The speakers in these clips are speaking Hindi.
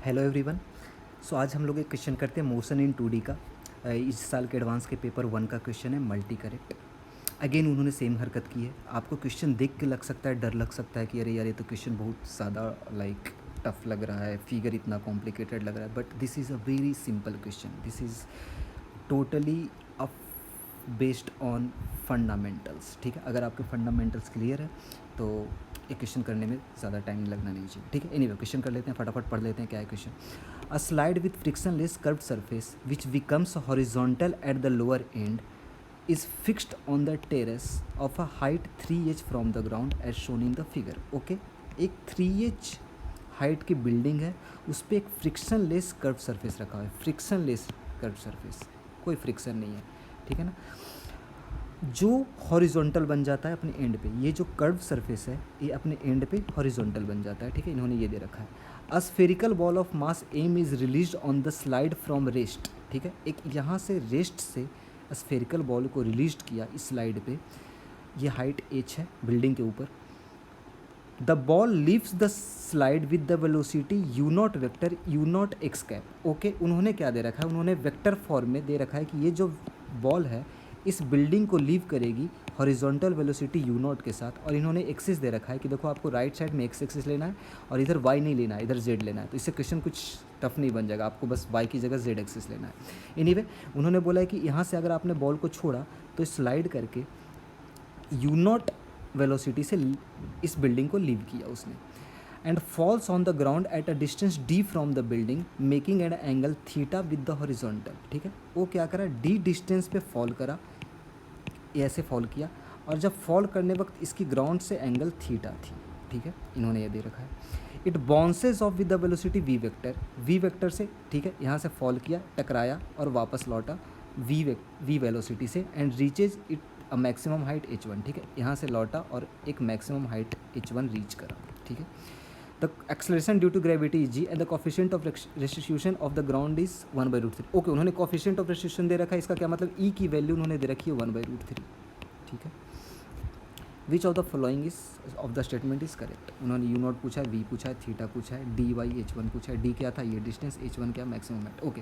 Hello everyone. सो आज हम लोग एक क्वेश्चन करते हैं मोशन इन 2D का। इस साल के एडवांस के पेपर 1 का क्वेश्चन है मल्टी करेक्ट। अगेन उन्होंने सेम हरकत की है। आपको क्वेश्चन देख के लग सकता है, डर लग सकता है कि अरे यार ये तो क्वेश्चन बहुत ज़्यादा टफ लग रहा है, फिगर इतना कॉम्प्लिकेटेड लग रहा है, but this is a very simple question. This is totally a based on fundamentals. ठीक है, अगर आपके फंडामेंटल्स क्लियर है तो एक क्वेश्चन करने में ज़्यादा टाइम लगना नहीं चाहिए। ठीक है, एनीवे क्वेश्चन कर लेते हैं, फटाफट पढ़ लेते हैं क्या है question. A slide with frictionless curved surface which becomes horizontal at the lower and is fixed on the terrace of a height 3h from the ground as shown in the figure। Okay, एक 3h हाइट की बिल्डिंग है, उस पर एक फ्रिक्शनलेस कर्व सरफेस रखा है। फ्रिक्शनलेस कर्व सरफेस, कोई फ्रिक्शन नहीं है। ठीक है ना, जो हॉरिजॉन्टल बन जाता है अपने एंड पे। ये जो कर्व सरफेस है ये अपने एंड पे हॉरिजॉन्टल बन जाता है। ठीक है, इन्होंने ये दे रखा है। A spherical ball of mass M is released on the slide from rest. ठीक है, एक यहाँ से रेस्ट से स्फेरिकल बॉल को रिलीज किया इस स्लाइड पे। ये हाइट h है बिल्डिंग के ऊपर। The ball leaves the slide with the velocity you not vector you not x cap. Okay, उन्होंने क्या दे रखा है, उन्होंने वेक्टर फॉर्म में दे रखा है कि ये जो बॉल है इस बिल्डिंग को लीव करेगी हॉरिजॉन्टल वेलोसिटी यू नॉट के साथ। और इन्होंने एक्सिस दे रखा है कि देखो आपको राइट साइड में एक्स एक्सिस लेना है और इधर वाई नहीं लेना है, इधर जेड लेना है। तो इससे क्वेश्चन कुछ टफ नहीं बन जाएगा, आपको बस वाई की जगह जेड एक्सिस लेना है। एनीवे उन्होंने बोला है कि यहाँ से अगर आपने बॉल को छोड़ा तो स्लाइड करके यू नॉट वेलोसिटी से इस बिल्डिंग को लीव किया उसने, and falls on the ground at a distance D from the building making an angle theta with the horizontal. ठीक है, वो क्या करा, डी डिस्टेंस पे फॉल करा, ऐसे फॉल किया, और जब फॉल करने वक्त इसकी ग्राउंड से एंगल थीटा थी। ठीक है, इन्होंने ये दे रखा है। It bounces off with the velocity V vector, V vector से। ठीक है, यहाँ से फॉल किया, टकराया और वापस लौटा वी वेलोसिटी से, and reaches it a maximum height h1। ठीक है, यहाँ से लौटा और एक मैक्सिमम हाइट h1 रीच करा। ठीक है, the acceleration due to gravity is g and the coefficient of restitution of the ground is 1/√3। Okay, उन्होंने कोफिशिएंट ऑफ रेस्टिट्यूशन दे रखा है, इसका क्या मतलब e की वैल्यू उन्होंने दे रखी है 1/√3। ठीक है, which of the following is of the statement is correct. उन्होंने यू नॉट पूछा है, वी पूछा है, थीटा पूछा है, डी वाई h1 पूछा है। डी क्या था, ये डिस्टेंस, h1 क्या, मैक्सिमम हाइट। ओके,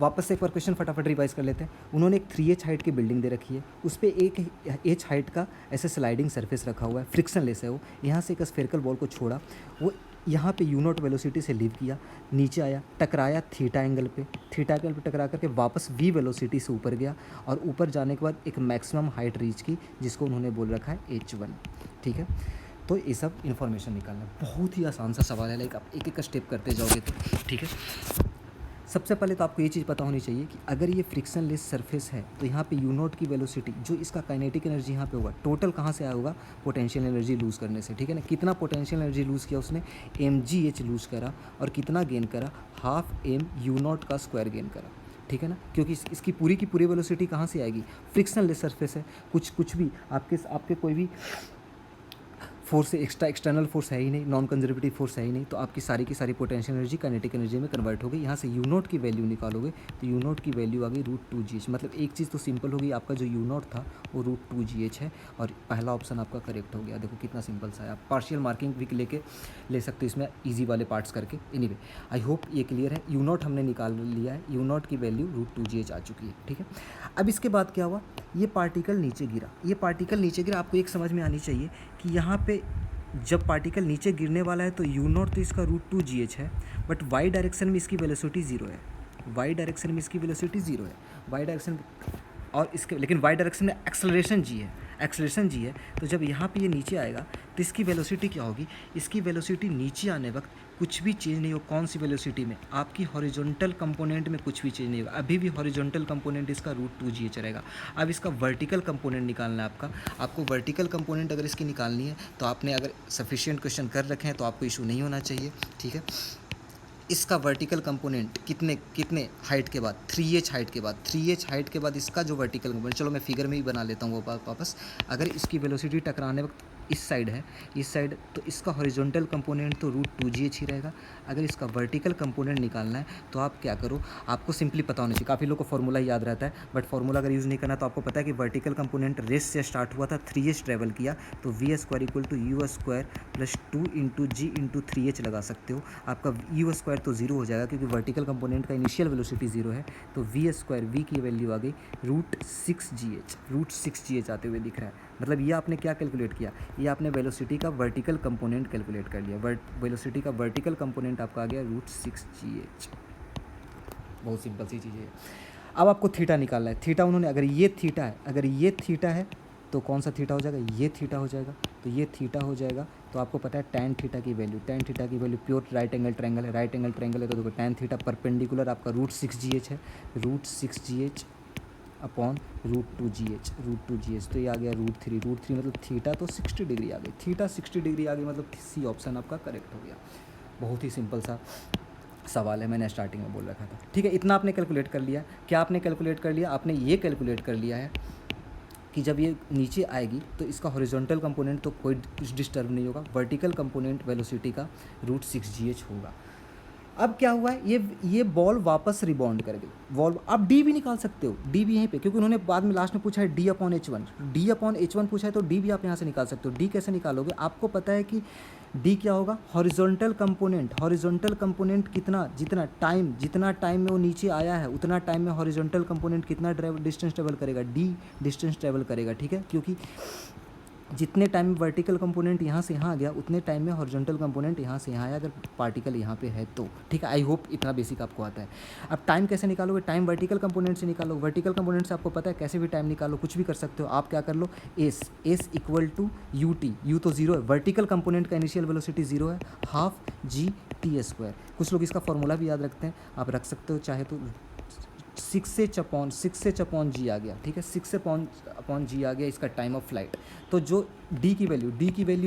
वापस से एक बार क्वेश्चन फटाफट रिवाइज कर लेते हैं। उन्होंने एक 3h हाइट की बिल्डिंग दे रखी है, उस पर एक h हाइट का ऐसे स्लाइडिंग सरफेस रखा हुआ है, फ्रिक्शनलेस है वो। यहाँ से एक स्फेरिकल बॉल को छोड़ा, वो यहाँ पे यू नॉट वेलोसिटी से लीव किया, नीचे आया, टकराया थीटा एंगल पे, थीटा एंगल पे टकरा करके वापस वी वेलोसिटी से ऊपर गया, और ऊपर जाने के बाद एक मैक्सिमम हाइट रीच की, जिसको उन्होंने बोल रखा है h1। ठीक है, तो ये सब इन्फॉर्मेशन निकालना बहुत ही आसान सा सवाल है, लाइक आप एक एक स्टेप करते जाओगे तो। ठीक है, सबसे पहले तो आपको ये चीज़ पता होनी चाहिए कि अगर ये फ्रिक्शनलेस सरफेस है तो यहाँ पे यू नॉट की वेलोसिटी, जो इसका काइनेटिक एनर्जी यहाँ पे होगा, टोटल कहाँ से आया होगा, पोटेंशियल एनर्जी लूज़ करने से। ठीक है ना, कितना पोटेंशियल एनर्जी लूज़ किया उसने, mgh लूज़ करा, और कितना गेन करा, हाफ m यू नॉट का स्क्वायर गेन करा। ठीक है ना, क्योंकि इसकी पूरी की पूरी वेलोसिटी कहाँ से आएगी, फ्रिक्शनलेस सरफेस है, कुछ भी आपके कोई भी फोर्स एक्सटर्नल फोर्स है ही नहीं, नॉन कंजर्वेटिव फोर्स है ही नहीं, तो आपकी सारी की सारी पोटेंशियल एनर्जी काइनेटिक एनर्जी में कन्वर्ट होगी। यहाँ से यू नॉट की वैल्यू निकालोगे तो यू नॉट की वैल्यू आ गई √2gh। मतलब एक चीज़ तो सिंपल होगी, आपका जो यू नॉट था वो √2gh है, और पहला ऑप्शन आपका करेक्ट हो गया। देखो कितना सिंपल सा है, आप पार्शियल मार्किंग भी ले सकते हो इसमें ईजी वाले पार्ट्स करके। एनीवे आई होप ये क्लियर है। यू नॉट हमने निकाल लिया है, यू नॉट की वैल्यू √2gh आ चुकी है। ठीक है, अब इसके बाद क्या हुआ, ये पार्टिकल नीचे गिरा, ये पार्टिकल नीचे गिरा। आपको एक समझ में आनी चाहिए कि यहाँ पे जब पार्टिकल नीचे गिरने वाला है तो यू नॉट तो इसका √2gh है, बट वाई डायरेक्शन में इसकी वेलोसिटी 0 है। वाई डायरेक्शन में इसकी वेलोसिटी 0 है, वाई डायरेक्शन, और इसके लेकिन वाई डायरेक्शन में एक्सेलरेशन g है, एक्सेलरेशन g है। तो जब यहाँ पे ये नीचे आएगा तो इसकी वेलोसिटी क्या होगी, इसकी वेलोसिटी नीचे आने वक्त कुछ भी चेंज नहीं हो। कौन सी वेलोसिटी में, आपकी हॉरिजॉन्टल कंपोनेंट में कुछ भी चेंज नहीं होगा, अभी भी हॉरिजॉन्टल कंपोनेंट इसका √2gh रहेगा। अब इसका वर्टिकल कंपोनेंट निकालना है आपको वर्टिकल कंपोनेंट अगर इसकी निकालनी है तो आपने अगर सफिशिएंट क्वेश्चन कर रखे हैं तो आपको इशू नहीं होना चाहिए। ठीक है, इसका वर्टिकल कंपोनेंट कितने हाइट के बाद, 3h हाइट के बाद, 3h हाइट के बाद इसका जो वर्टिकल कंपोनेंट, चलो मैं फिगर में ही बना लेता हूँ वो वापस। अगर इसकी वेलोसिटी टकराने वक्त इस साइड है, इस साइड, तो इसका हॉरिजॉन्टल कंपोनेंट तो √2GH ही रहेगा। अगर इसका वर्टिकल कंपोनेंट निकालना है तो आप क्या करो, आपको सिंपली पता होना चाहिए, काफ़ी लोगों को फॉर्मूला याद रहता है, बट फॉर्मूला अगर यूज़ नहीं करना तो आपको पता है कि वर्टिकल कंपोनेंट रेस से स्टार्ट हुआ था, 3H ट्रेवल किया, तो V² + 2 × G × 3H लगा सकते हो। आपका U² तो 0 हो जाएगा क्योंकि वर्टिकल कंपोनेंट का इनिशियल वेलोसिटी 0 है, तो V² की वैल्यू आ गई √6GH आते हुए दिख रहा है। मतलब ये आपने क्या कैलकुलेट किया, ये आपने वेलोसिटी का वर्टिकल कंपोनेंट कैलकुलेट कर लिया। वेलोसिटी का वर्टिकल कंपोनेंट आपका आ गया √6GH। बहुत सिंपल सी चीज़ है। अब आपको थीटा निकालना है। थीटा उन्होंने, अगर ये थीटा है तो कौन सा थीटा हो जाएगा, ये थीटा हो जाएगा, तो ये थीटा हो जाएगा। तो आपको पता है tan थीटा की value pure right angle triangle है, तो देखो tan थीटा परपेंडिकुलर आपका √6GH है, √6GH अपॉन √2GH, तो ये आ गया √3 मतलब थीटा तो 60 डिग्री आ गई, थीटा 60 डिग्री आ गई, मतलब सी ऑप्शन आपका करेक्ट हो गया। बहुत ही सिंपल सा सवाल है, मैंने स्टार्टिंग में बोल रखा था। ठीक है, इतना आपने कैलकुलेट कर लिया। क्या आपने कैलकुलेट कर लिया, आपने ये कैलकुलेट कर लिया है कि जब ये नीचे आएगी तो इसका हॉरिजॉन्टल कंपोनेंट तो कोई डिस्टर्ब नहीं होगा, वर्टिकल कंपोनेंट वेलोसिटी का √6GH होगा। अब क्या हुआ है, ये बॉल वापस रिबाउंड कर गई। बॉल आप डी भी निकाल सकते हो, डी भी यहीं पे, क्योंकि उन्होंने बाद में लास्ट में पूछा है D/H1 पूछा है, तो डी भी आप यहाँ से निकाल सकते हो। डी कैसे निकालोगे, आपको पता है कि डी क्या होगा, हॉरिजॉन्टल कंपोनेंट कितना, जितना टाइम में वो नीचे आया है उतना टाइम में हॉरिजॉन्टल कंपोनेंट कितना डिस्टेंस ट्रेवल करेगा, डी डिस्टेंस ट्रेवल करेगा। ठीक है, क्योंकि जितने टाइम में वर्टिकल कंपोनेंट यहाँ से यहाँ आ गया उतने टाइम में हॉरिजॉन्टल कंपोनेंट यहाँ से यहाँ आया, अगर पार्टिकल यहाँ पे है तो। ठीक है, आई होप इतना बेसिक आपको आता है। अब टाइम कैसे निकालोगे, टाइम वर्टिकल कंपोनेंट से निकालो। वर्टिकल कंपोनेंट से आपको पता है कैसे भी टाइम निकालो, कुछ भी कर सकते हो। आप क्या कर लो, एस = UT, यू तो 0 है, वर्टिकल कंपोनेंट का इनिशियल वेलोसिटी 0 है, ½ कुछ लोग इसका फॉर्मूला भी याद रखते हैं, आप रख सकते हो चाहे तो। 6H/G आ गया। ठीक है, 6H/G आ गया इसका टाइम ऑफ फ्लाइट। तो जो डी की वैल्यू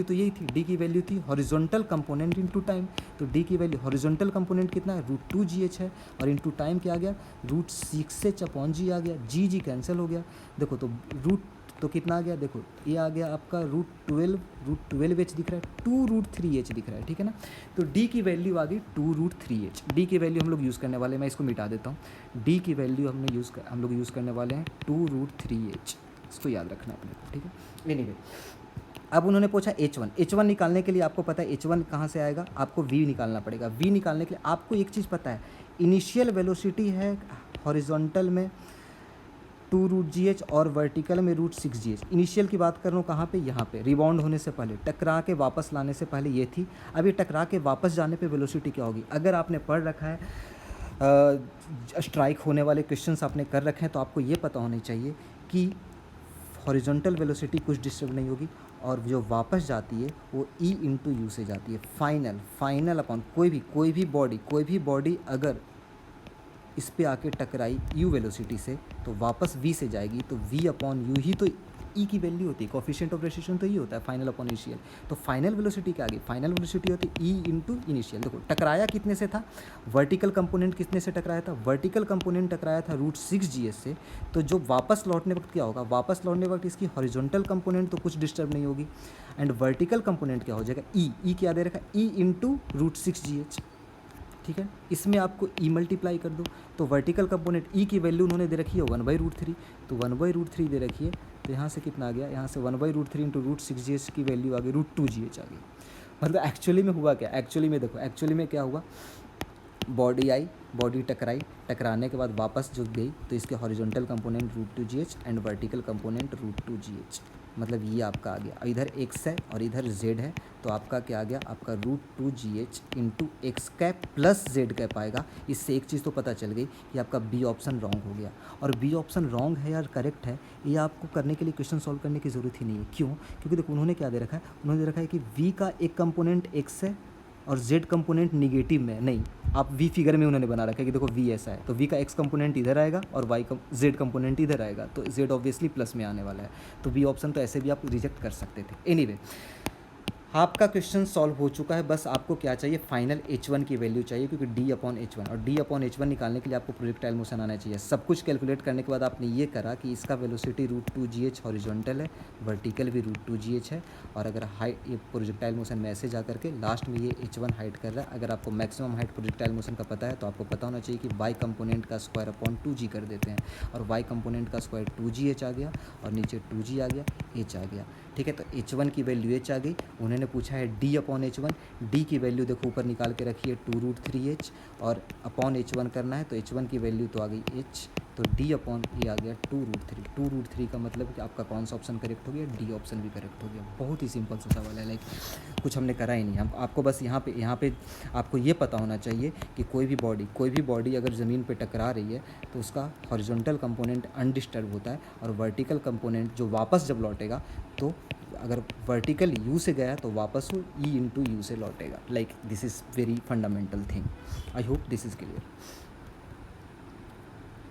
तो यही थी, डी की वैल्यू थी हॉरिजॉन्टल कंपोनेंट इनटू टाइम, तो डी की वैल्यू हॉरिजॉन्टल कंपोनेंट कितना है, √2GH है, और इनटू टाइम क्या आ गया, √6H/G आ गया। जी कैंसिल हो गया, देखो तो रूट तो कितना आ गया, देखो ये आ गया आपका √12H दिख रहा है, 2√3H दिख रहा है। ठीक है ना, तो D की वैल्यू आ गई 2√3H। D की वैल्यू हम लोग यूज़ करने वाले हैं, मैं इसको मिटा देता हूँ। D की वैल्यू हम लोग यूज़ करने वाले हैं 2√3H, इसको याद रखना अपने को। ठीक है, एनीवे अब उन्होंने पूछा H1 निकालने के लिए आपको पता है H1 कहाँ से आएगा, आपको V निकालना पड़ेगा। V निकालने के लिए आपको एक चीज़ पता है, इनिशियल वेलोसिटी है हॉरिजॉन्टल में 2√GH और वर्टिकल में √6GH। इनिशियल की बात कर रहा हूँ कहाँ पे, यहाँ पे रिबाउंड होने से पहले, टकरा के वापस लाने से पहले ये थी। अब ये टकरा के वापस जाने पे वेलोसिटी क्या होगी, अगर आपने पढ़ रखा है, स्ट्राइक होने वाले क्वेश्चंस आपने कर रखे हैं, तो आपको ये पता होना चाहिए कि हॉरिजॉन्टल वेलोसिटी कुछ डिस्टर्ब नहीं होगी, और जो वापस जाती है वो E × U से जाती है। फाइनल अपॉन कोई भी बॉडी अगर इस पे आके टकराई U वेलोसिटी से तो वापस V से जाएगी, तो V/U ही तो E की वैल्यू होती है, कोफिशिएंट ऑफ रेसिस्टेंस तो ये होता है फाइनल अपॉन इनिशियल। तो फाइनल वेलोसिटी क्या आ गई, फाइनल वेलोसिटी होती है E × इनिशियल। देखो टकराया कितने से था, वर्टिकल कंपोनेंट कितने से टकराया था, वर्टिकल कंपोनेंट टकराया था √6GH से। तो जो वापस लौटने वक्त क्या होगा, वापस लौटने वक्त इसकी हॉरिजॉन्टल कंपोनेंट तो कुछ डिस्टर्ब नहीं होगी, एंड वर्टिकल कंपोनेंट क्या हो जाएगा, E क्या दे रखा है, E × √6GH। ठीक है, इसमें आपको E मल्टीप्लाई कर दो, तो वर्टिकल कंपोनेंट E की वैल्यू उन्होंने दे रखी है 1/√3, तो 1/√3 दे रखी है, तो यहाँ से कितना आ गया, यहाँ से 1/√3 × √6GH की वैल्यू आ गई √2GH आ गई। मतलब एक्चुअली में हुआ क्या, एक्चुअली में क्या हुआ, बॉडी टकराने के बाद वापस जो गई, तो इसके horizontal component √2GH and vertical component √2GH। मतलब ये आपका आ गया, इधर x है और इधर z है, तो आपका क्या आ गया, आपका √2GH × x प्लस z आएगा। इससे एक चीज़ तो पता चल गई कि आपका बी ऑप्शन रॉन्ग हो गया। और बी ऑप्शन रॉन्ग है या करेक्ट है, ये आपको करने के लिए क्वेश्चन सॉल्व करने की ज़रूरत ही नहीं है। क्यों, क्योंकि देखो उन्होंने क्या दे रखा है, उन्होंने दे रखा है कि v का एक कंपोनेंट x है और z कंपोनेंट निगेटिव में नहीं, आप v फिगर में उन्होंने बना रखा है कि देखो v ऐसा है, तो v का x कंपोनेंट इधर आएगा और z कंपोनेंट इधर आएगा, तो z ऑब्वियसली प्लस में आने वाला है, तो b ऑप्शन तो ऐसे भी आप रिजेक्ट कर सकते थे। एनीवे आपका क्वेश्चन सॉल्व हो चुका है। बस आपको क्या चाहिए, फाइनल H1 की वैल्यू चाहिए, क्योंकि D/H1 और D/H1 निकालने के लिए आपको प्रोजेक्टाइल मोशन आना चाहिए। सब कुछ कैलकुलेट करने के बाद आपने ये करा कि इसका वेलोसिटी √2gh हॉरिजॉन्टल है, वर्टिकल भी √2gh है, और अगर हाइट ये प्रोजेक्टाइल मोशन में ऐसे जा करके लास्ट में ये H1 हाइट कर रहा है। अगर आपको मैक्सिमम हाइट प्रोजेक्टाइल मोशन का पता है तो आपको पता होना चाहिए कि y कंपोनेंट का स्क्वायर अपॉन 2g कर देते हैं, और y कंपोनेंट का स्क्वायर 2gh आ गया, और नीचे 2g आ गया, h आ गया। ठीक है, तो H1 की वैल्यू h आ गई। उन्होंने पूछा है D/H1, D की वैल्यू देखो ऊपर निकाल के रखी है 2√3h, और अपॉन H1 करना है तो H1 की वैल्यू तो आ गई h, तो D/E आ गया 2√3। 2√3 का मतलब कि आपका कौन सा ऑप्शन करेक्ट हो गया, D ऑप्शन भी करेक्ट हो गया। बहुत ही सिंपल सा सवाल है, लाइक कुछ हमने करा ही नहीं। हम आपको बस यहाँ पे आपको ये पता होना चाहिए कि कोई भी बॉडी अगर ज़मीन पे टकरा रही है तो उसका हॉरिजॉन्टल कंपोनेंट अनडिस्टर्ब होता है, और वर्टिकल कंपोनेंट जो वापस जब लौटेगा तो अगर वर्टिकल यू से गया तो वापस वो E × U से लौटेगा। Like this is very fundamental thing. I hope this is clear.